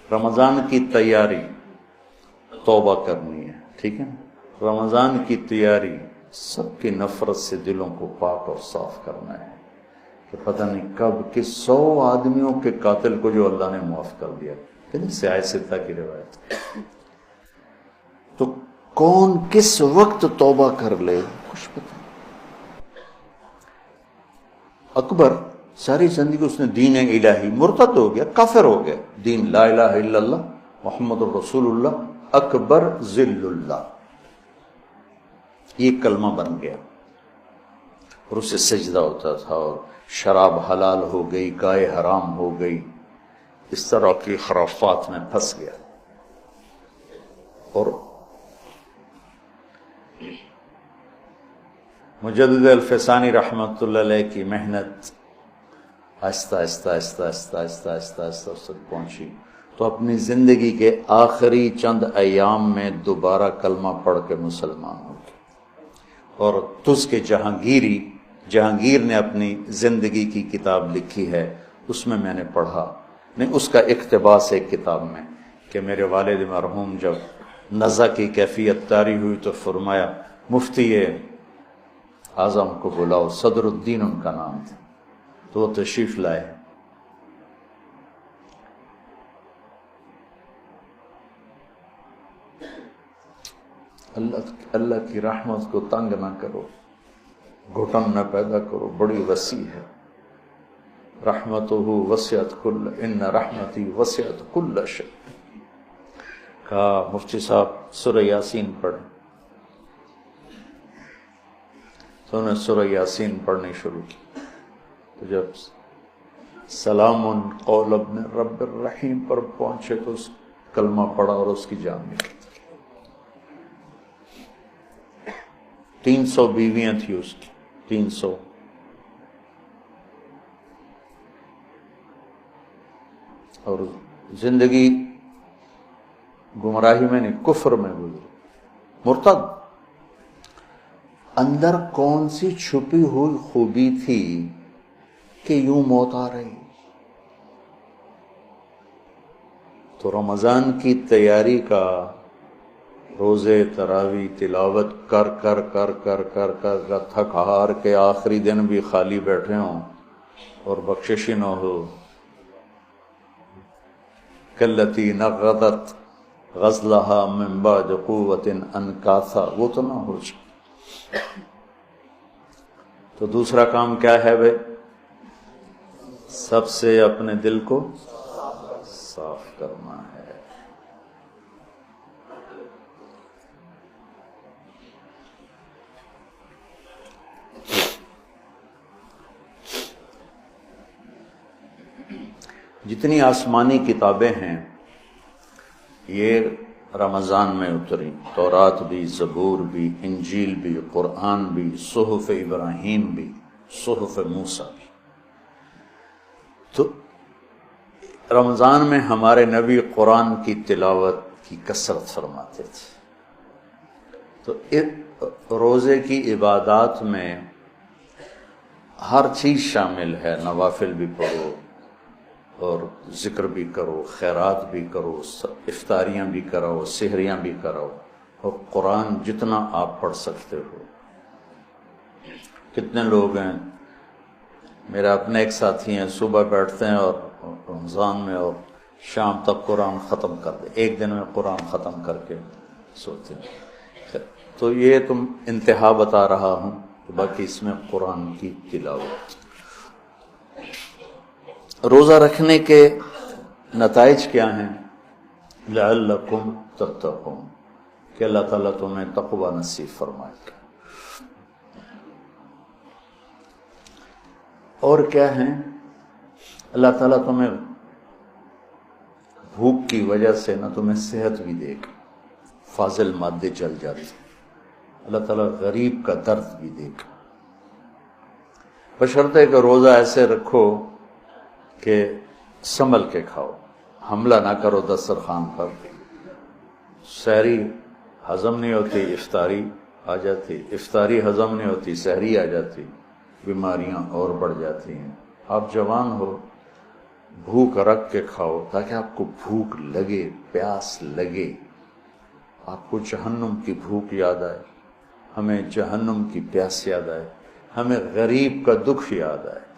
رمضان کی تیاری توبہ کرنی ہے، ٹھیک ہے نا؟ رمضان کی تیاری سب کی نفرت سے دلوں کو پاک اور صاف کرنا ہے کہ پتہ نہیں کب کس 100 آدمیوں کے قاتل کو جو اللہ نے معاف کر دیا، سیاہ ستہ کی روایت۔ تو کون کس وقت توبہ کر لے کچھ پتہ نہیں۔ اکبر ساری زندگی اس نے دین الہی، مرتد ہو گیا، کافر ہو گیا، دین لا الہ الا اللہ محمد الرسول اللہ اکبر ذل اللہ، یہ کلمہ بن گیا، اور اسے سجدہ ہوتا تھا، اور شراب حلال ہو گئی، گائے حرام ہو گئی، اس طرح کی خرافات میں پھنس گیا۔ اور مجدد الفسانی رحمۃ اللہ علیہ کی محنت آہستہ آہستہ آہستہ آہستہ آہستہ آہستہ آہستہ اس تک پہنچی، تو اپنی زندگی کے آخری چند ایام میں دوبارہ کلمہ پڑھ کے مسلمان ہو گئے۔ اور تس کے جہانگیر نے اپنی زندگی کی کتاب لکھی ہے، اس میں نے پڑھا، نہیں اس کا اقتباس ایک کتاب میں، کہ میرے والد مرحوم جب نزع کی کیفیت طاری ہوئی تو فرمایا مفتی اعظم کو بلاؤ، صدر الدین ان کا نام تھا، تو وہ تشریف لائے۔ اللہ کی رحمت کو تنگ نہ کرو، گھٹن نہ پیدا کرو، بڑی وسیع ہے۔ رحمتہ وسعت کل، ان رحمتی وسعت کل شیء۔ کہا مفتی صاحب سورہ یاسین پڑھیں، تو انہوں نے سورہ یاسین پڑھنی شروع کی، تو جب سلام قول ابن رب الرحیم پر پہنچے تو اس کلمہ پڑھا اور اس کی جان نکلی۔ 300 بیویاں تھیں اس کی، 300۔ اور زندگی گمراہی میں نہیں، کفر میں گزری، مرتد۔ اندر کون سی چھپی ہوئی خوبی تھی کہ یوں موت آ رہی؟ تو رمضان کی تیاری کا، روزے تراوی تلاوت کر کر کر کر کر کر کر تھک ہار کے آخری دن بھی خالی بیٹھے ہوں اور بخشش نہ ہو، کلتی نقضت غزلها من بعد قوت انکاثا، وہ تو نہ ہو جائے۔ تو دوسرا کام کیا ہے بھائی؟ سب سے اپنے دل کو صاف کرنا ہے۔ جتنی آسمانی کتابیں ہیں یہ رمضان میں اتری، تورات بھی، زبور بھی، انجیل بھی، قرآن بھی، صحف ابراہیم بھی، صحف موسیٰ بھی۔ تو رمضان میں ہمارے نبی قرآن کی تلاوت کی کثرت فرماتے تھے۔ تو روزے کی عبادات میں ہر چیز شامل ہے، نوافل بھی پڑھو اور ذکر بھی کرو، خیرات بھی کرو، افطاریاں بھی کراؤ، سحریاں بھی کراؤ، اور قرآن جتنا آپ پڑھ سکتے ہو۔ کتنے لوگ ہیں، میرا اپنے ایک ساتھی ہیں، صبح بیٹھتے ہیں اور رمضان میں اور شام تک قرآن ختم کر دے، ایک دن میں قرآن ختم کر کے سوتے ہیں۔ تو یہ تم انتہا بتا رہا ہوں، باقی اس میں قرآن کی تلاوت۔ روزہ رکھنے کے نتائج کیا ہیں؟ لعلکم تتقون، کہ اللہ تعالیٰ تمہیں تقوی نصیب فرمائے گا۔ اور کیا ہیں؟ اللہ تعالیٰ تمہیں بھوک کی وجہ سے نہ تمہیں صحت بھی دے گا، فاضل مادے چل جاتے، اللہ تعالیٰ غریب کا درد بھی دے گا، بشرطے کہ روزہ ایسے رکھو کہ سنبھل کے کھاؤ، حملہ نہ کرو دسترخوان پر۔ سحری ہضم نہیں ہوتی، افطاری آ جاتی، افطاری ہضم نہیں ہوتی، سحری آ جاتی، بیماریاں اور بڑھ جاتی ہیں۔ آپ جوان ہو، بھوک رکھ کے کھاؤ تاکہ آپ کو بھوک لگے، پیاس لگے، آپ کو جہنم کی بھوک یاد آئے، ہمیں جہنم کی پیاس یاد آئے، ہمیں غریب کا دکھ یاد آئے۔